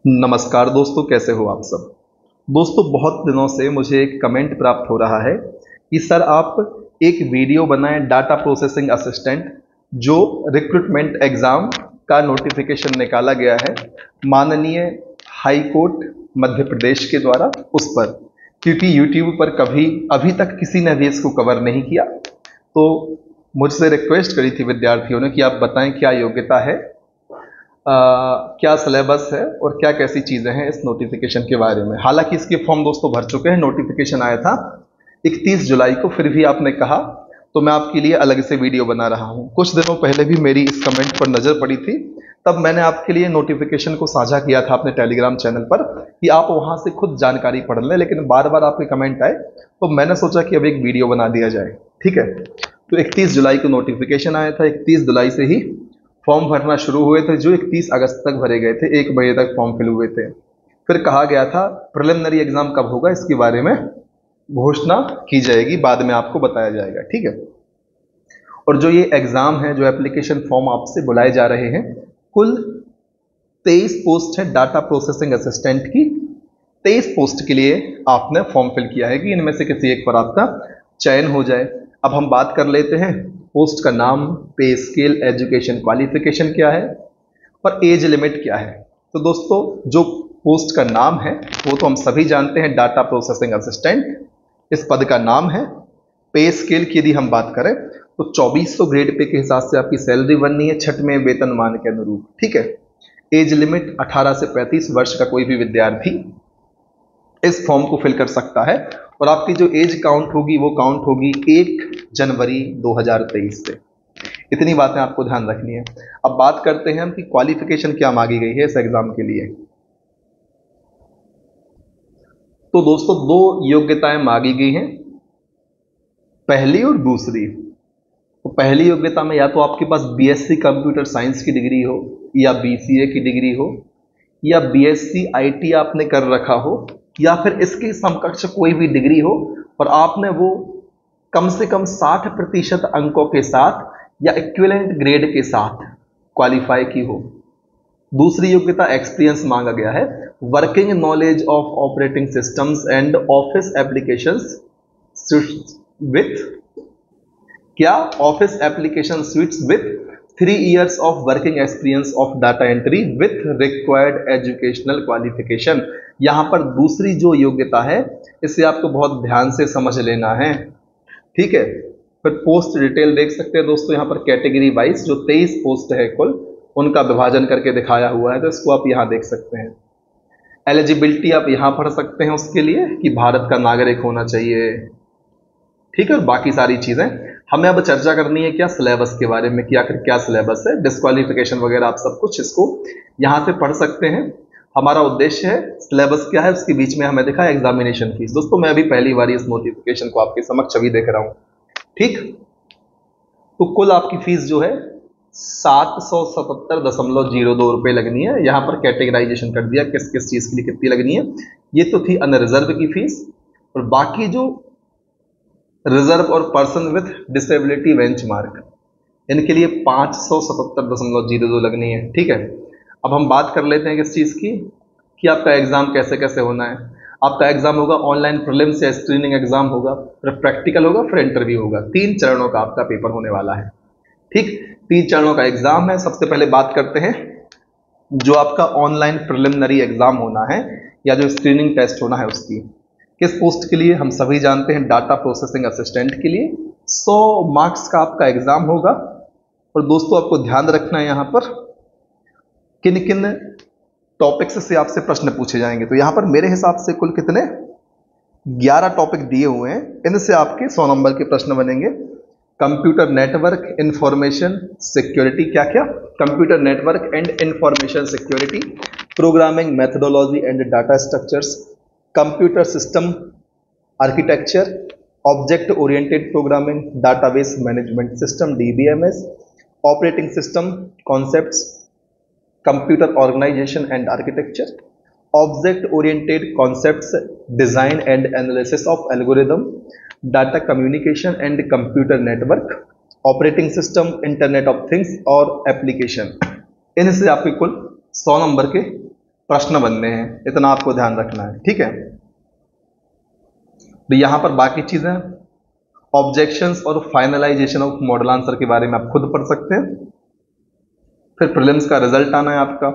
नमस्कार दोस्तों, कैसे हो आप सब। दोस्तों, बहुत दिनों से मुझे एक कमेंट प्राप्त हो रहा है कि सर आप एक वीडियो बनाएं डाटा प्रोसेसिंग असिस्टेंट, जो रिक्रूटमेंट एग्ज़ाम का नोटिफिकेशन निकाला गया है माननीय हाई कोर्ट मध्य प्रदेश के द्वारा उस पर, क्योंकि यूट्यूब पर कभी अभी तक किसी ने भी इसको कवर नहीं किया। तो मुझसे रिक्वेस्ट करी थी विद्यार्थियों ने कि आप बताएं क्या योग्यता है, क्या सिलेबस है और क्या कैसी चीज़ें हैं इस नोटिफिकेशन के बारे में। हालांकि इसके फॉर्म दोस्तों भर चुके हैं, नोटिफिकेशन आया था 31 जुलाई को, फिर भी आपने कहा तो मैं आपके लिए अलग से वीडियो बना रहा हूं। कुछ दिनों पहले भी मेरी इस कमेंट पर नज़र पड़ी थी, तब मैंने आपके लिए नोटिफिकेशन को साझा किया था अपने टेलीग्राम चैनल पर कि आप वहां से खुद जानकारी पढ़ लें, लेकिन बार बार आपके कमेंट आए तो मैंने सोचा कि अब एक वीडियो बना दिया जाए। ठीक है, तो 31 जुलाई को नोटिफिकेशन आया था, 31 जुलाई से ही फॉर्म भरना शुरू हुए थे, जो 31 अगस्त तक भरे गए थे, 1 बजे तक फॉर्म फिल हुए थे। फिर कहा गया था प्रिलिमिनरी एग्जाम कब होगा इसके बारे में घोषणा की जाएगी, बाद में आपको बताया जाएगा। ठीक है, और जो ये एग्जाम है, जो एप्लीकेशन फॉर्म आपसे बुलाए जा रहे हैं, कुल 23 पोस्ट है डाटा प्रोसेसिंग असिस्टेंट की। 23 पोस्ट के लिए आपने फॉर्म फिल किया है कि इनमें से किसी एक पर आपका चयन हो जाए। अब हम बात कर लेते हैं पोस्ट का नाम, पे स्केल, एजुकेशन क्वालिफिकेशन क्या है और एज लिमिट क्या है। तो दोस्तों, जो पोस्ट का नाम है वो तो हम सभी जानते हैं, डाटा प्रोसेसिंग असिस्टेंट इस पद का नाम है। पे स्केल की यदि हम बात करें तो 2400 ग्रेड पे के हिसाब से आपकी सैलरी बननी है, छठवें वेतनमान के अनुरूप। ठीक है, एज लिमिट 18 से 35 वर्ष का कोई भी विद्यार्थी इस फॉर्म को फिल कर सकता है, और आपकी जो एज काउंट होगी वो काउंट होगी 1 जनवरी 2023 से। इतनी बातें आपको ध्यान रखनी है। अब बात करते हैं हम कि क्वालिफिकेशन क्या मांगी गई है इस एग्जाम के लिए। तो दोस्तों, 2 योग्यताएं मांगी गई हैं, पहली और दूसरी। तो पहली योग्यता में या तो आपके पास बीएससी कंप्यूटर साइंस की डिग्री हो, या बीसीए की डिग्री हो, या बीएससी आईटी आपने कर रखा हो, या फिर इसके समकक्ष कोई भी डिग्री हो और आपने वो कम से कम 60% अंकों के साथ या इक्विवेलेंट ग्रेड के साथ क्वालिफाई की हो। दूसरी योग्यता एक्सपीरियंस मांगा गया है, working knowledge of operating systems and office applications with क्या office application suites with 3 years of working experience of data entry with required educational qualification. यहां पर दूसरी जो योग्यता है इसे आपको बहुत ध्यान से समझ लेना है। ठीक है, फिर पोस्ट डिटेल देख सकते हैं दोस्तों, यहाँ पर कैटेगरी वाइज जो 23 पोस्ट है कुल, उनका विभाजन करके दिखाया हुआ है, तो इसको आप यहाँ देख सकते हैं। एलिजिबिलिटी आप यहाँ पढ़ सकते हैं उसके लिए कि भारत का नागरिक होना चाहिए। ठीक है, और बाकी सारी चीजें हमें अब चर्चा करनी है क्या सिलेबस के बारे में, कि आखिर क्या सिलेबस है, डिस्क्वालिफिकेशन वगैरह आप सब कुछ इसको यहाँ से पढ़ सकते हैं। हमारा उद्देश्य है सिलेबस क्या है, उसके बीच में हमें दिखा एग्जामिनेशन फीस। दोस्तों, मैं अभी पहली बार इस नोटिफिकेशन को आपके समक्ष अभी देख रहा हूँ। ठीक, तो कुल आपकी फीस जो है 777.02 रुपये लगनी है। यहाँ पर कैटेगराइजेशन कर दिया किस किस चीज के लिए कितनी लगनी है। ये तो थी अनरिजर्व की फीस, और बाकी जो रिजर्व और पर्सन विथ डिसेबिलिटी बेंचमार्क, इनके लिए 577.02 लगनी है। ठीक है, अब हम बात कर लेते हैं किस चीज की, कि आपका एग्जाम कैसे कैसे होना है। आपका एग्जाम होगा ऑनलाइन प्रीलिम्स या स्क्रीनिंग एग्जाम होगा, फिर प्रैक्टिकल होगा, फिर इंटरव्यू होगा। 3 चरणों का आपका पेपर होने वाला है। ठीक, 3 चरणों का एग्जाम है। सबसे पहले बात करते हैं जो आपका ऑनलाइन प्रिलिमिनरी एग्जाम होना है या जो स्क्रीनिंग टेस्ट होना है उसकी। किस पोस्ट के लिए, हम सभी जानते हैं डाटा प्रोसेसिंग असिस्टेंट के लिए 100 मार्क्स का आपका एग्जाम होगा। और दोस्तों, आपको ध्यान रखना है यहाँ पर किन किन टॉपिक्स से आपसे प्रश्न पूछे जाएंगे। तो यहाँ पर मेरे हिसाब से कुल कितने 11 टॉपिक दिए हुए हैं, इनसे आपके 100 नंबर के प्रश्न बनेंगे। कंप्यूटर नेटवर्क इंफॉर्मेशन सिक्योरिटी, क्या क्या, computer network and information security, programming methodology and data structures, computer system architecture, object oriented programming, database management system DBMS, operating system concepts, computer organisation and architecture, object oriented concepts, design and analysis of algorithm, data communication and computer network, operating system, internet of things और application. इनसे आपके कुल 100 number के प्रश्न बनने हैं, इतना आपको ध्यान रखना है, ठीक है। तो यहां पर बाकी चीजें ऑब्जेक्शंस और फाइनलाइजेशन ऑफ मॉडल आंसर के बारे में आप खुद पढ़ सकते हैं। फिर प्रीलिम्स का रिजल्ट आना है आपका।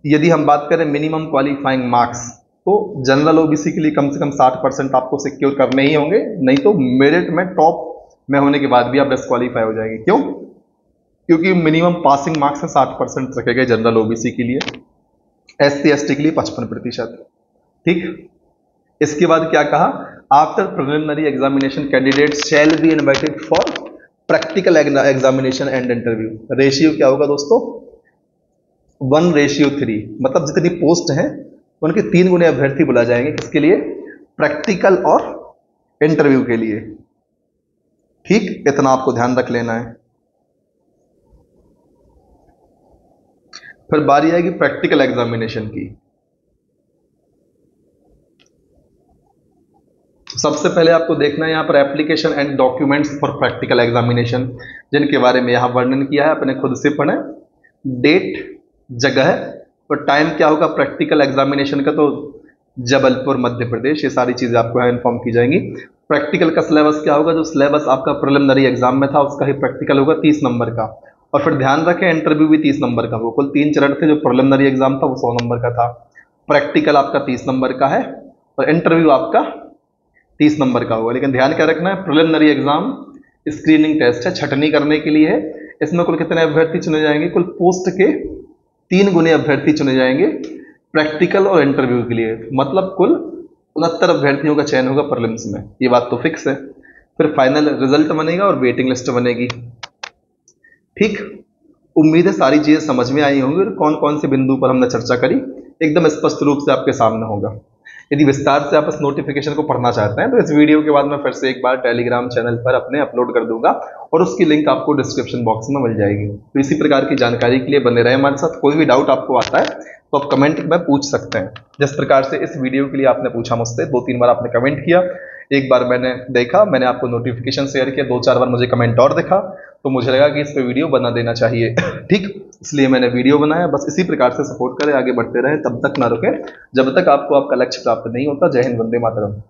यदि हम बात करें मिनिमम क्वालिफाइंग मार्क्स, तो जनरल ओबीसी के लिए कम से कम 60% आपको सिक्योर करने ही होंगे, नहीं तो मेरिट में टॉप में होने के बाद भी आप डिस्क्वालीफाई हो जाएंगे। क्यों? क्योंकि मिनिमम पासिंग मार्क्स है 60% रखे गए जनरल ओबीसी के लिए, एससी एसटी के लिए 55%। ठीक। इसके बाद क्या कहा, after preliminary examination candidate shall be invited for practical examination and interview. Ratio क्या होगा दोस्तों? 1:3, मतलब जितनी पोस्ट हैं उनके 3 गुने अभ्यर्थी बुला जाएंगे, किसके लिए? प्रैक्टिकल और इंटरव्यू के लिए। ठीक, इतना आपको ध्यान रख लेना है। फिर बारी आएगी प्रैक्टिकल एग्जामिनेशन की। सबसे पहले आपको देखना है यहाँ पर application and documents for practical examination, जिनके बारे में यहाँ वर्णन किया है, अपने खुद से पढ़ें। डेट, जगह और टाइम क्या होगा प्रैक्टिकल एग्जामिनेशन का, तो जबलपुर मध्य प्रदेश, ये सारी चीजें आपको यहाँ इन्फॉर्म की जाएंगी। प्रैक्टिकल का सिलेबस क्या होगा, जो सिलेबस आपका प्रिलिमिनरी एग्जाम में था उसका ही प्रैक्टिकल होगा 30 नंबर का। और फिर ध्यान रखें इंटरव्यू भी 30 नंबर का होगा। कुल 3 चरण थे, जो प्रिलिमिनरी एग्जाम था वो 100 नंबर का था, प्रैक्टिकल आपका 30 नंबर का है और इंटरव्यू आपका 30 नंबर का होगा। लेकिन ध्यान क्या रखना है, प्रिलिमिनरी एग्जाम स्क्रीनिंग टेस्ट है, छटनी करने के लिए है। इसमें कुल कितने अभ्यर्थी चुने जाएंगे? कुल पोस्ट के 3 गुने अभ्यर्थी चुने जाएंगे प्रैक्टिकल और इंटरव्यू के लिए, मतलब कुल 69 अभ्यर्थियों का चयन होगा प्रीलिम्स में, ये बात तो फिक्स है। फिर फाइनल रिजल्ट बनेगा और वेटिंग लिस्ट बनेगी। ठीक, उम्मीद है सारी चीजें समझ में आई होंगी और कौन कौन से बिंदु पर हमने चर्चा करी एकदम स्पष्ट रूप से आपके सामने होगा। यदि विस्तार से आप इस नोटिफिकेशन को पढ़ना चाहते हैं तो इस वीडियो के बाद मैं फिर से एक बार टेलीग्राम चैनल पर अपने अपलोड कर दूंगा और उसकी लिंक आपको डिस्क्रिप्शन बॉक्स में मिल जाएगी। तो इसी प्रकार की जानकारी के लिए बने रहे हमारे साथ। कोई भी डाउट आपको आता है तो आप कमेंट में पूछ सकते हैं, जिस प्रकार से इस वीडियो के लिए आपने पूछा मुझसे, 2-3 बार आपने कमेंट किया, एक बार मैंने देखा, मैंने आपको नोटिफिकेशन शेयर किया, 2-4 बार मुझे कमेंट और दिखा, तो मुझे लगा कि इस पे वीडियो बना देना चाहिए। ठीक, इसलिए मैंने वीडियो बनाया। बस इसी प्रकार से सपोर्ट करें, आगे बढ़ते रहें, तब तक ना रुकें जब तक आपको आपका लक्ष्य प्राप्त नहीं होता। जय हिंद, वंदे मातरम।